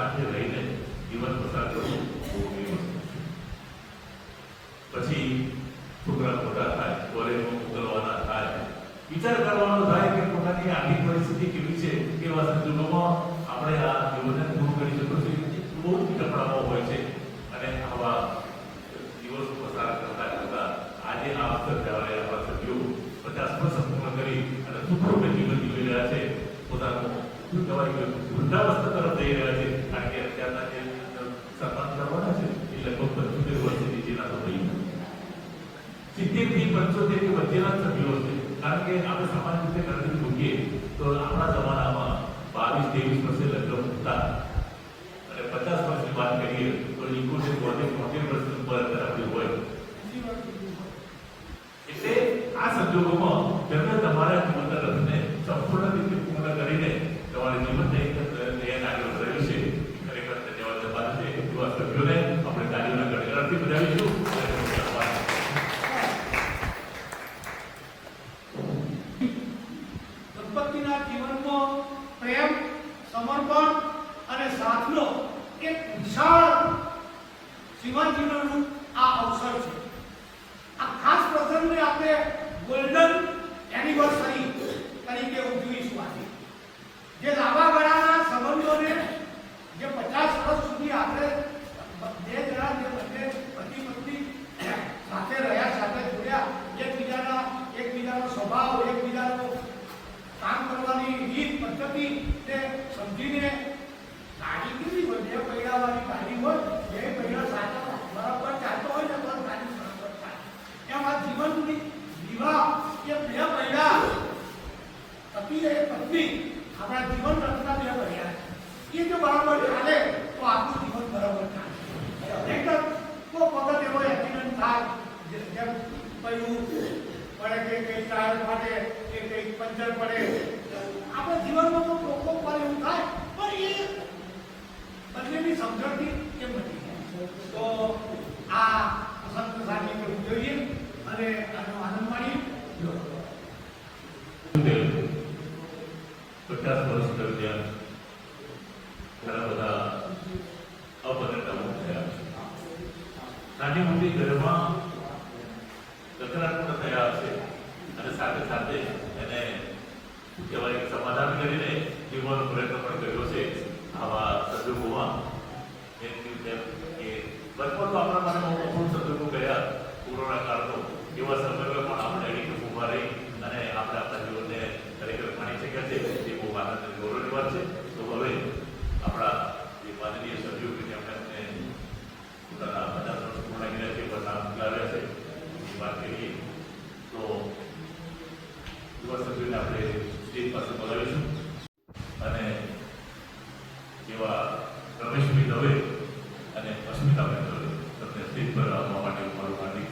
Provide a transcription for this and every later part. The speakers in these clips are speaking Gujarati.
સાથે રહીને જીવન પસાર કરવું આપણી આર્થિક પરિસ્થિતિ કેવી છે કેવા સંજોગોમાં આપણે આ જીવનને દૂર કરી શકો છો બહુ જ કપડાઓ હોય છે અને આવા દિવસ પસાર કરતા આજે આ અવસર કહેવાય આપણા સભ્યો 50 વર્ષ પૂર્ણ કરી અને સુખરૂપ જીવન જીવી રહ્યા છે પોતાનું શું કહેવાય કે વૃદ્ધાવસ્થા તરફ જઈ રહ્યા છે કારણ કે અત્યારના જે સન્માન કરવાના છે એ લગભગ 75 વર્ષ નીચેના સભ્યો 70 થી 75 કે વચ્ચેના સભ્યો છે કારણ કે આપણે સામાન્ય રીતે ગણતરી મૂકીએ તો આપણા જમાનામાં 22-23 વર્ષે લગ્ન હતા અને 50 વર્ષની વાત કરીએ તો 71-72 વર્ષની ઉપર તરફથી હોય એટલે આ સંજોગોમાં તમે તમારા જીવનના રથને સંપૂર્ણ રીતે પૂર્ણ કરીને તમારા જીવનને આગળ વધાર્યું છે ખરેખર ધન્યવાદ અપાતું છે એવા સભ્યોને આપણે તાલીઓના ગણગણાટથી બજાવીશું. દંપતીના જીવનમાં પ્રેમ, સમર્પણ અને સાથનો એક વિશાળ શિવાજીનું આ અવસર છે. આ ખાસ પ્રસંગને આપણે ગોલ્ડન એનિવર્સરી તરીકે ઉજવીશું. આજે જે લાંબા ગાળાના સંબંધોને જે 50 વર્ષ સુધી આપણે બે જણા જે બંને પતિ પત્ની સાથે રહ્યા, સાથે જોડ્યા, એકબીજાનો સ્વભાવ, એકબીજાનો કામ કરવાની રીત પદ્ધતિ તે સમજીને ગાડી કેવી હોય, બે પૈડાવાળી ગાડી હોય, બે પૈડા સાથે બરાબર ચાલતો હોય ને તો ગાડી બરાબર ચાલે. એમ આ જીવનની વિવાહ એ બે પૈડા પતિ એ પત્ની આપણા જીવન રચના બે પૈડા એ જો બરાબર ચાલે તો આપણું જીવન બરાબર ચાલે. નહીંતર તો વખત એવો એક્સિડન્ટ થાય જેમ કયું પડે કે કઈ ટાયર ફાટે કે કઈ પંચર પડે, આપણા જીવનમાં તો કોક વાર એવું થાય પણ એ બંનેની સમજણથી કેમ નથી. તો આ વસંત સાથે જોઈએ અને આનો આનંદ માણીએ. 50 વર્ષ દરમિયાન ઘણા બધા અપઘટનો થયા છે. નાની મોટી ઘરમાં તકરાર પણ થયા છે અને સાથે સાથે એને શું કહેવાય સમાધાન કરીને જીવવાનો પ્રયત્ન પણ કર્યો છે. આવા સંજોગોમાં બચપન તો આપણા માટે અપૂર્ણ સંજોગો ગયા કોરોના કાળનો એવા સમયમાં પણ આપણે એની ઉભા રહી અને આપણે આપણા જીવનને ખરેખર માણી શક્યા છે એ બહુ આનંદ ગૌરવની વાત છે. તો હવે આપણા જે માનનીય સભ્યો કે જેમણે પોતાના 50 વર્ષ પૂર્ણ કર્યા છે પણ નામ લાવ્યા છે એની વાત કરીએ તો યુવા સભ્યોને આપણે સ્ટેજ પાસે બોલાવીશું અને જેવા રમેશભાઈ દવે અને અસ્મિતાભાઈ દવે તમને સ્ટેજ પર આવવા માટે મારું હાર્દિક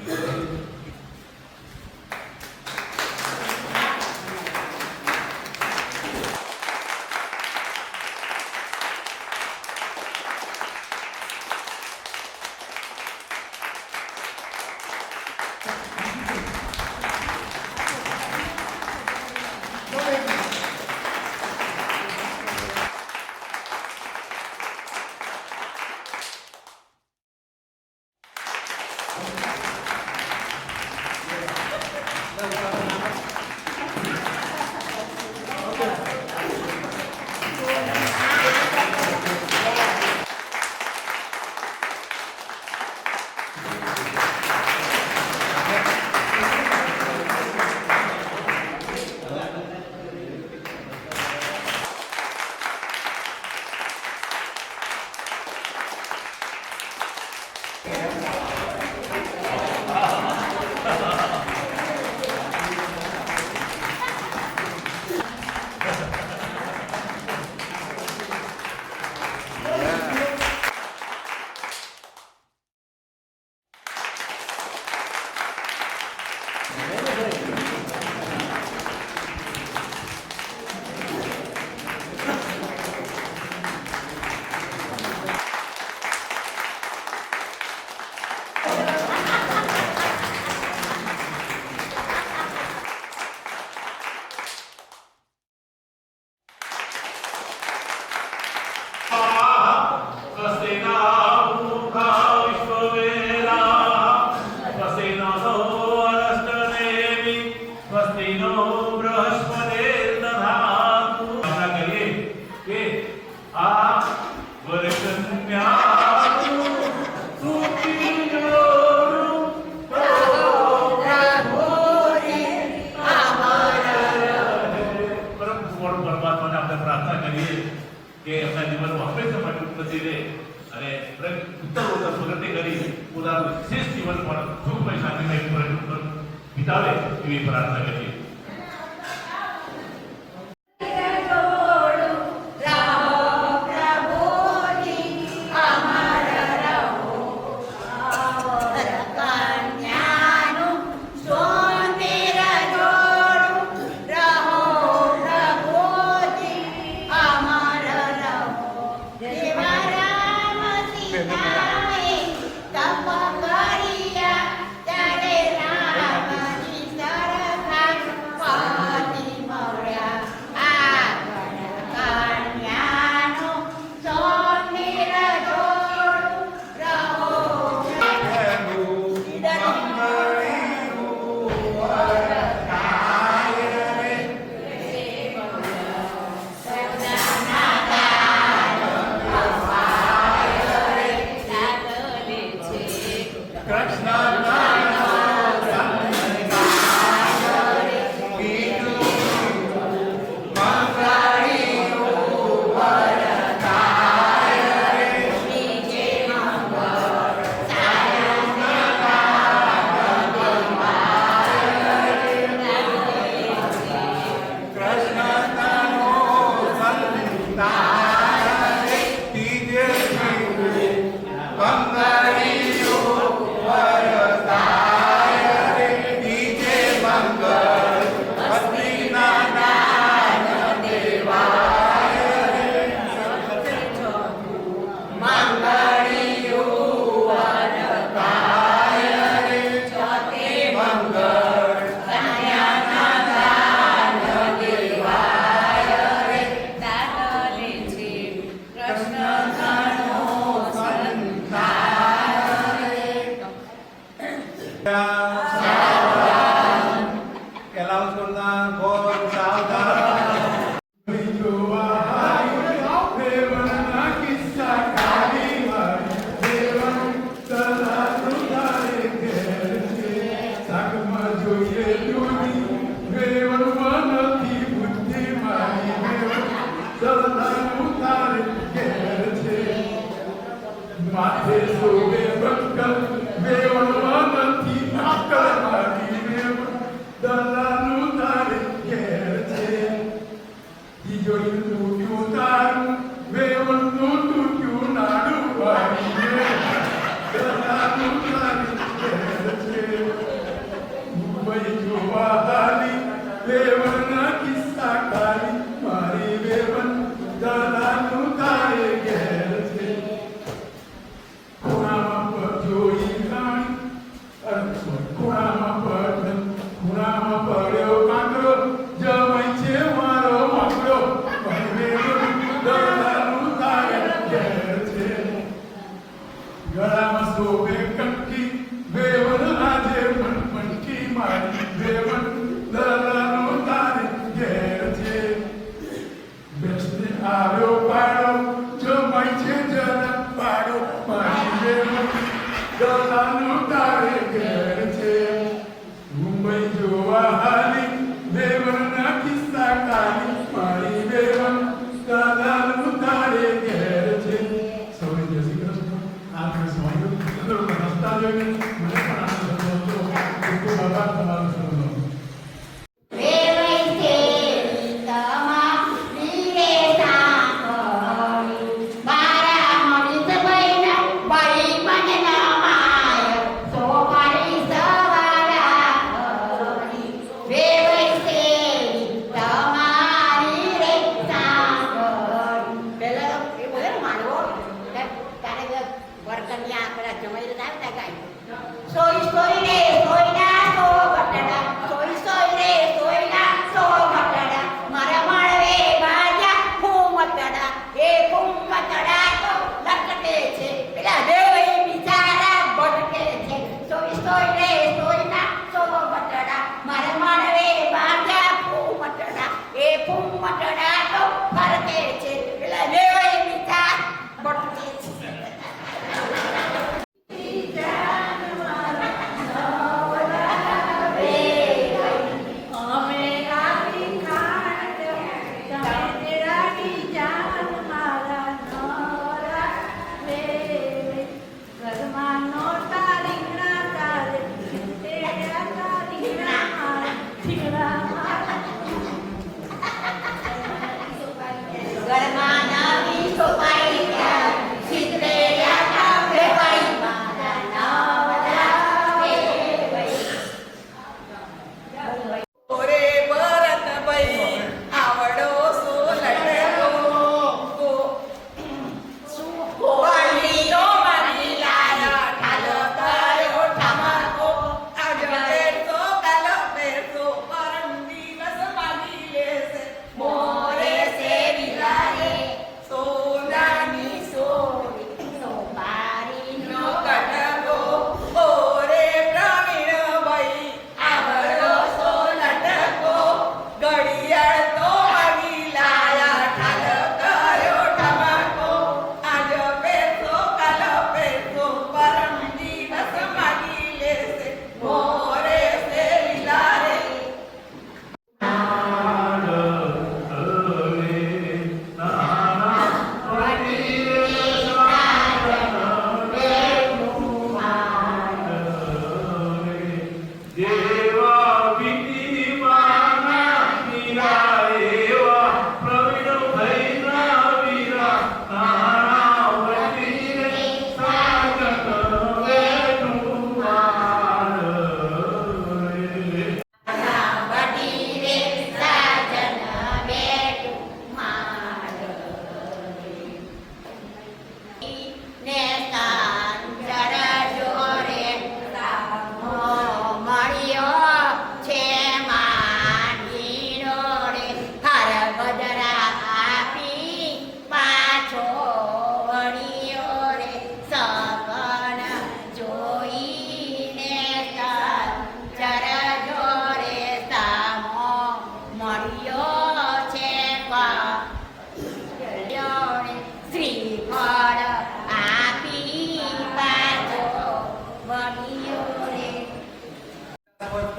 પોતાનું શ્રેષ્ઠ જીવન પણ સુખમય શાંતિમય જીવન વિતાવે એવી પ્રાર્થના કરીએ.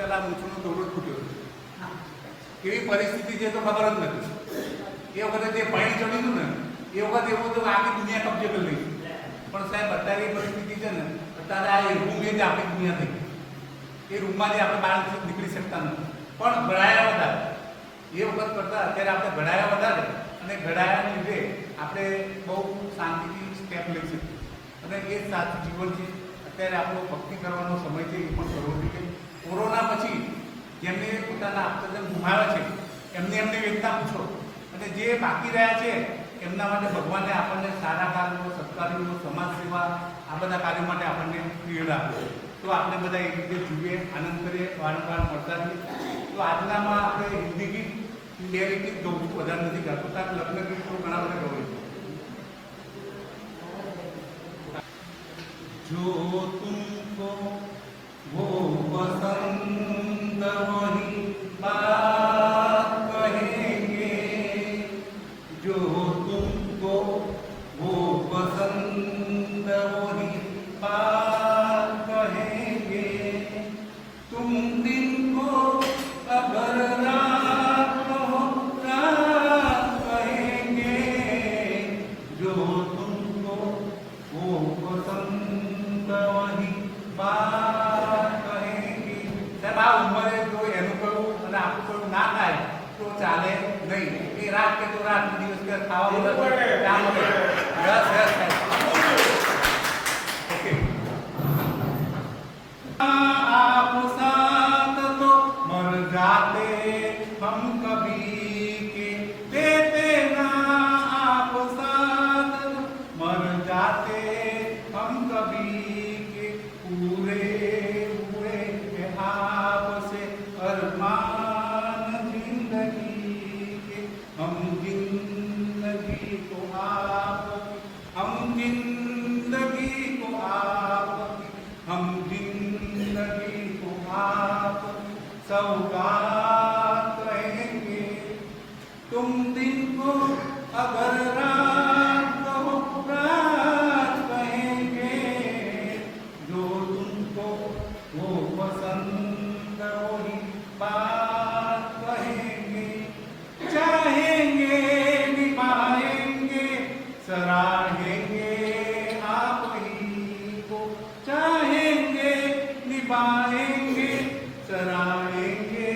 પહેલા મૂછનો દોરો તૂટ્યો એવી પરિસ્થિતિ છે તો ખબર જ નથી. એ વખતે જે પાણી ચડ્યું હતું ને એ વખતે એવું હતું કે આખી દુનિયા કબજે કરી લઈ. પણ સાહેબ અત્યારે એ પરિસ્થિતિ છે ને, અત્યારે આ રૂમ એ જ આપણી દુનિયા થઈ. એ રૂમમાંથી આપણે બહાર નીકળી શકતા નથી. પણ ઘડાયા વધારે એ વખત કરતાં અત્યારે આપણે ઘડાયા વધારે, અને ઘડાયાને લીધે આપણે બહુ શાંતિથી સ્ટેપ લઈ શકીએ. અને એ જ સાચું જીવન છે. અત્યારે આપણો ભક્તિ કરવાનો સમય છે, એ પણ કરવો જોઈએ. કોરોના પછી જેમને પોતાના આપતજન ગુમાવ્યા છે એમની વેદના પૂછો, અને જે બાકી રહ્યા છે એમના માટે ભગવાને આપણને સારા કાર્યો, સત્કાર્યો, સમાજ સેવા આ બધા કાર્યો માટે આપણને પ્રેરણા આપે. તો આપણે બધા એક રીતે જોઈએ, આનંદ કરીએ, વારંવાર મળતા રહીએ. તો આજનામાં આપણે હિન્દી ગીત 2 ગીત ગાઉં છું, વધારે નથી ગાતો, કારણ કે લગ્ન ગીત તો ઘણા બધા ગાઉં છું. जो तुमको वो पसंद वही बात कहेंगे, जो तुमको वो पसंद वही बात कहेंगे, तुम दिन को अगर रात को रात कहेंगे, जो तुमको वो पसंद वही बात कहेंगे. સાહેબ આ ઉંમરે જો એનું કહ્યું અને આપણું કહ્યું ના થાય તો ચાલે નહીં. એ રાત કે તો રાત, દિવસ કે ખાવા વગર કામ વગર. Yes yes okay. आप साथ तो मर जाते हम कभी के, देते ना आप साथ तो मर जाते हम कभी के, पूरे हुए हैं आपसे अरमान जिंदगी के, हम जिंदगी को आपकी, हम जिंदगी को आपकी, हम जिंदगी को आपकी सौगात कहेंगे, तुम दिन को अगर रात को रात कहेंगे, जो तुमको वो पसंद वही बात कहेंगे, चाहेंगे निभाएंगे सराहेंगे आप ही को, चाहेंगे निभाएंगे सराहेंगे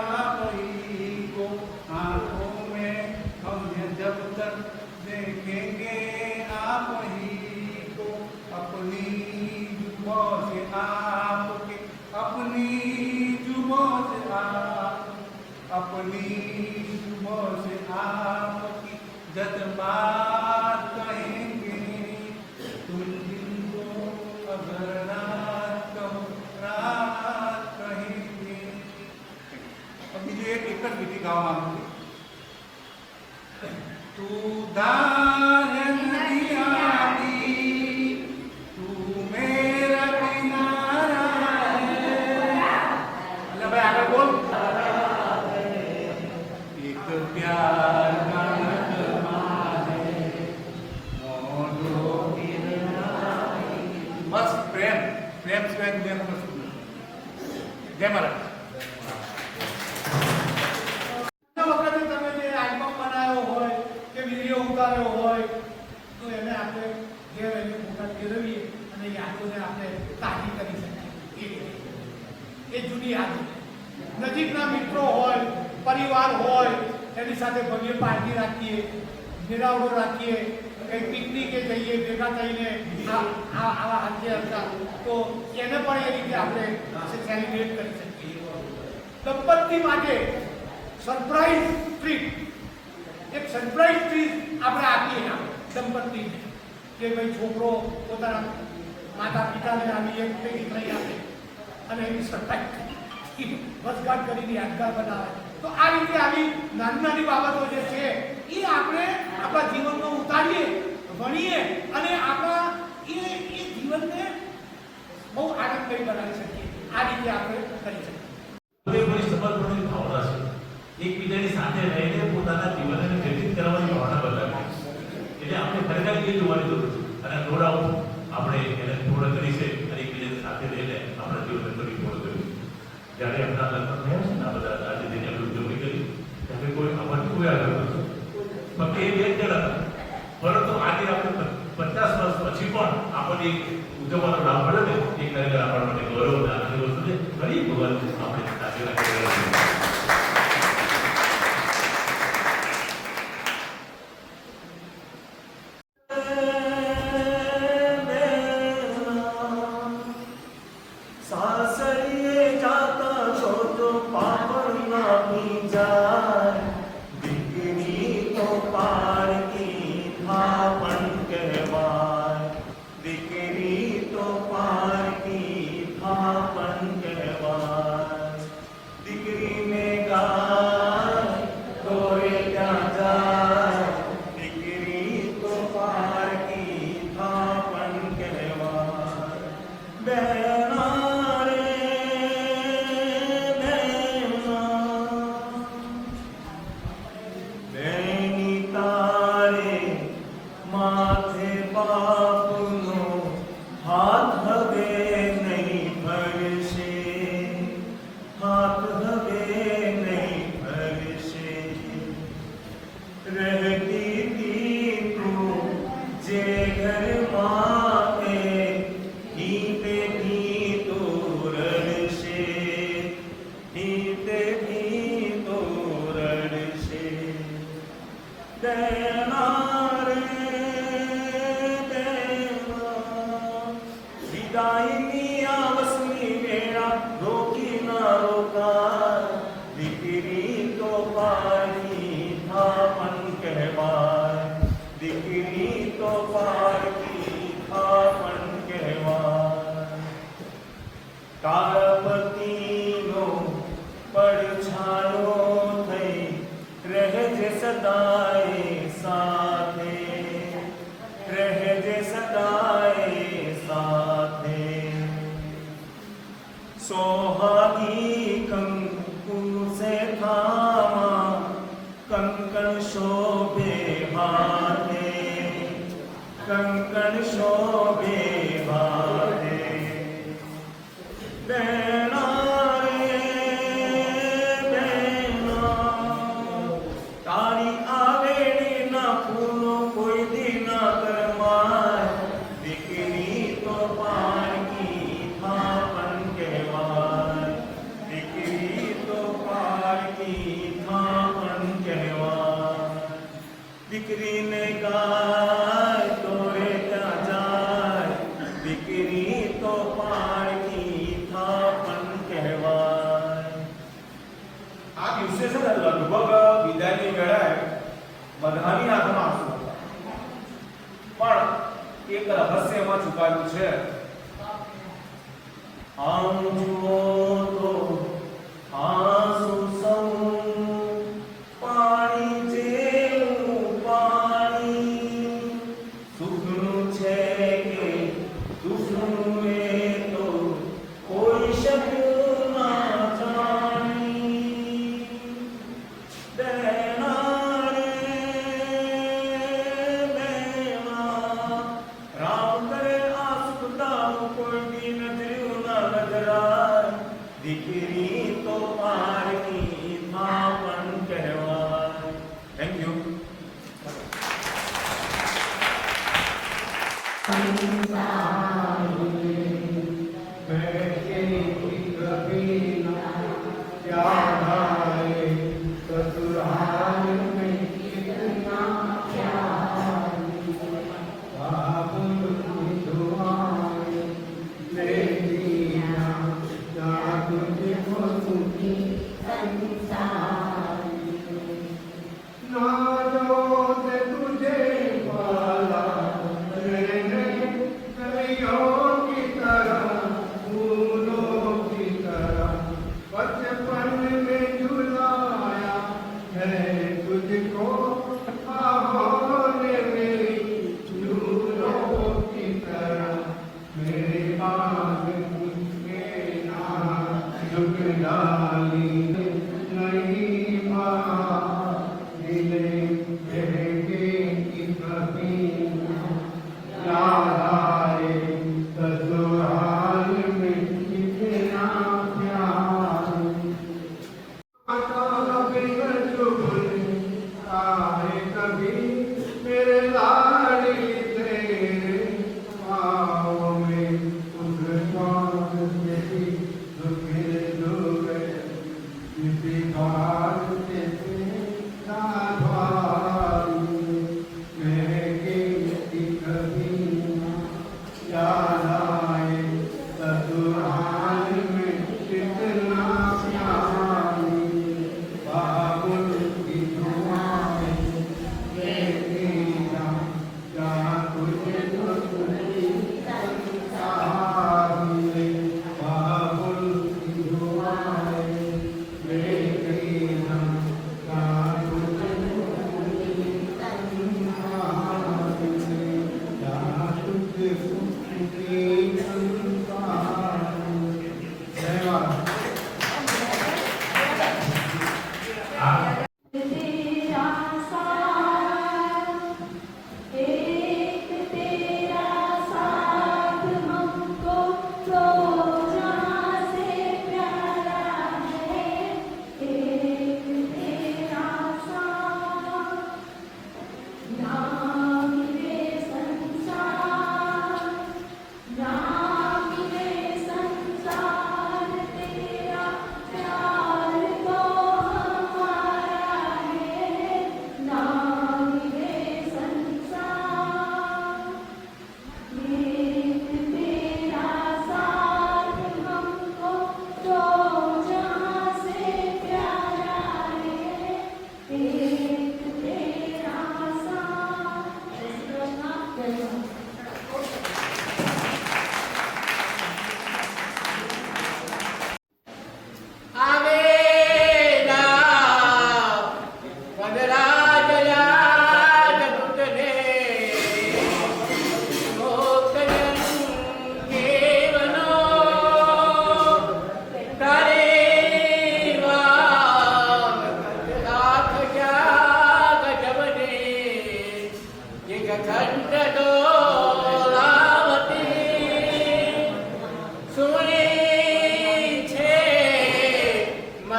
आप ही को, आंखों में हमें जब तक देखेंगे आप ही को, अपनी जुबां से आपके, अपनी जुबां से आप, अपनी जुबां से आपकी जज्बात कहेंगे, तुम जिनको अगर रात कहो रात कहेंगे. अब मुझे एक एकड़ गीत गावा मांगू. तू धार नदिया दी, तू मेरा किनारा है. अल्लाह भाई आगे बोल. एक प्यार का नगमा है, मोरो बस प्रेम, प्रेम सिवाय दुनिया में कुछ नहीं. जय महाराज. વખતે તમે જે આલ્બમ બનાવ્યો હોય કે વિડીયો ઉતાર્યો હોય તો એને આપણે ઘેર એને ફોટા ફેરવીએ અને યાદોને આપણે તાજી કરી શકીએ. એ જૂની યાદો નજીકના મિત્રો હોય, પરિવાર હોય, એની સાથે ભવ્ય પાર્ટી રાખીએ, મેળાવડો રાખીએ, કંઈ પિકનિકે જઈએ ભેગા થઈને આવા હાથે હતા તો એને પણ એ રીતે આપણે સેલિબ્રેટ કરી શકીએ. દંપતી માટે સરપ્રાઈઝ ટ્રીટ, એક સરપ્રાઈઝ ટ્રીટ આપણે આપીએ દંપતીને કે ભાઈ છોકરો પોતાના માતા પિતાને આવી એક ભેગી લઈ આપે અને એની સરપ્રાઈઝ વસગાટ કરીને યાદગાર બનાવે. તો આ રીતે આવી નાની નાની બાબતો જે છે એ આપણે આપણા જીવનમાં ઉતારીએ, ભણીએ અને આપણા એ જીવનને બહુ આનંદમય બનાવી શકીએ. આ રીતે આપણે કરી શકીએ. સમર્પણની ભાવના છે, એકબીજાની સાથે રહીને પોતાના જીવનને વ્યતીત કરવાની ભાવના બતાવે. એટલે આપણે ખરેખર એ જોવાની જરૂર છે. અને નો ડાઉટ આપણે એને પૂર્ણ કરી છે અને એકબીજાની સાથે રહીને આપણા જીવનને પૂર્ણ કર્યું. જ્યારે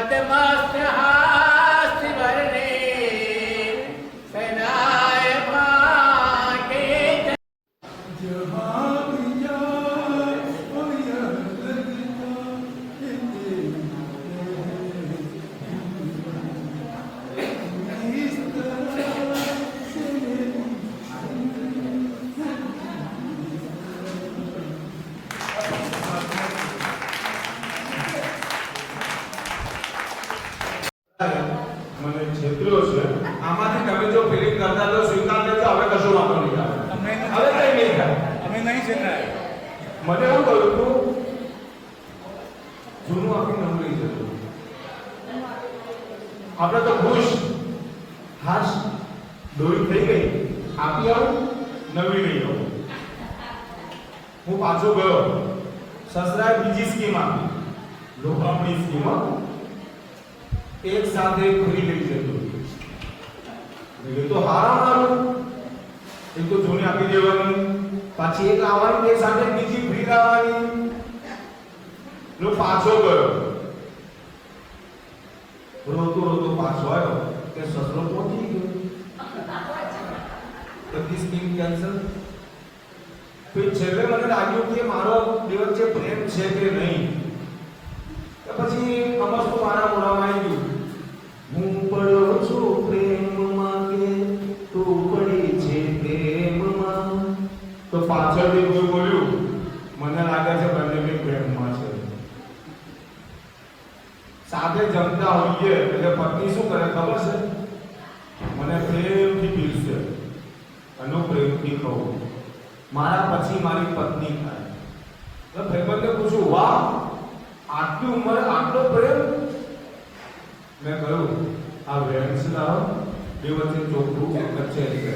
पद्मस्त हास्य वर्णे सेनाय भागे जहाँ भी जाए वो यह लगता है कि इस तरह से મને છેતર્યો છે આમાંથી તમે જો ફિલિંગ કરતા તો સ્વીકાર લેજો હવે કશો વાંધો નહીં આવે અમે નથી હવે કઈ નહીં થાય અમે નહીં છેતરાય. મને એવું કહ્યું તું જૂનું આપી નવું લઈ જતું આપણે તો ખુશ હાશ દોરી થઈ ગઈ આપી આવું નવી લઈ આવું હું પાછો ગયો સસરાએ બીજી સ્કીમ આપી લોભામણી સ્કીમ એક સાથે ફરી લઈ જતો એ તો હારું એક તો જૂની આપી દેવાની પાછી એક આવવાની બે સાથે બીજી ફ્રી લાવવાની નો પાછો ગયો રોતો રોતો પાછો આવ્યો કે સસરો પહોંચી ગયો બધી સ્કીમ કેન્સલ પછી છેલ્લે મને લાગ્યું કે મારો બે વચ્ચે પ્રેમ છે કે નહીં તો પછી અમસ્તુ મારા મોઢામાં આવી ગયું હું પડ્યો છું પ્રેમમાં કે તું પડી છે પ્રેમમાં તો પાછળથી કોઈ બોલ્યું મને લાગે છે બંને બી પ્રેમમાં છે સાથે જમતા હોઈએ એટલે પત્ની શું કરે ખબર છે મને પ્રેમથી પીરસે અને પ્રેમથી ખાવું મારા પછી મારી પત્ની થાય તો ભાઈબંધને પૂછું વાહ આટલી ઉંમરે આટલો પ્રેમ મેં કહ્યું આ વેન્સના બે વચ્ચે ચોખ્ખું કચ્ચે છે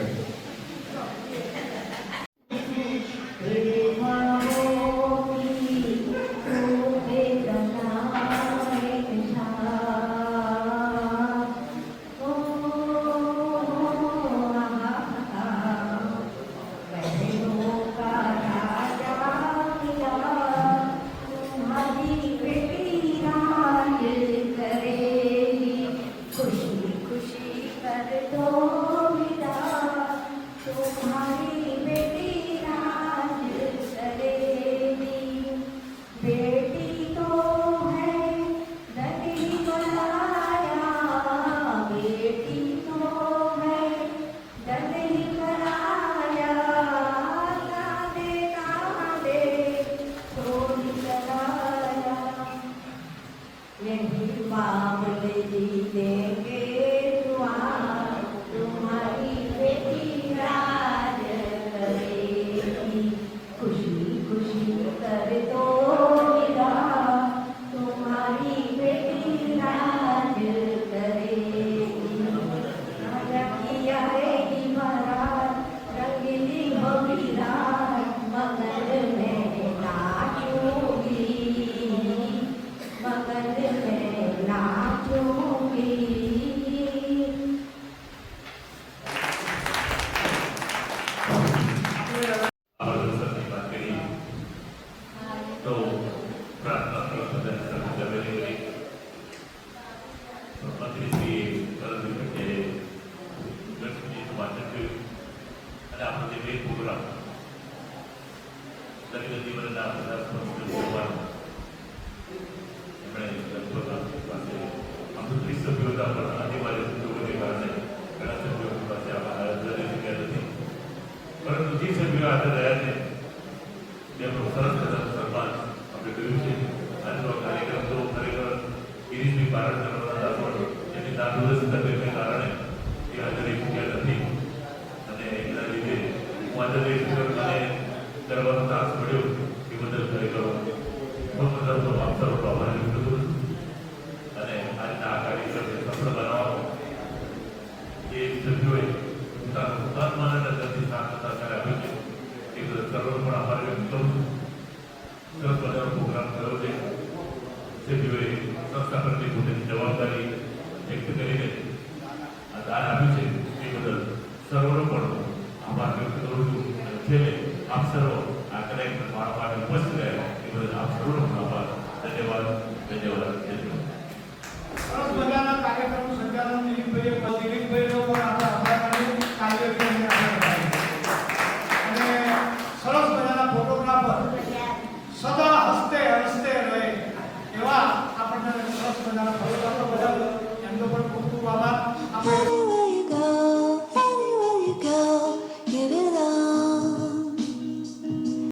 ધન્યવાદ.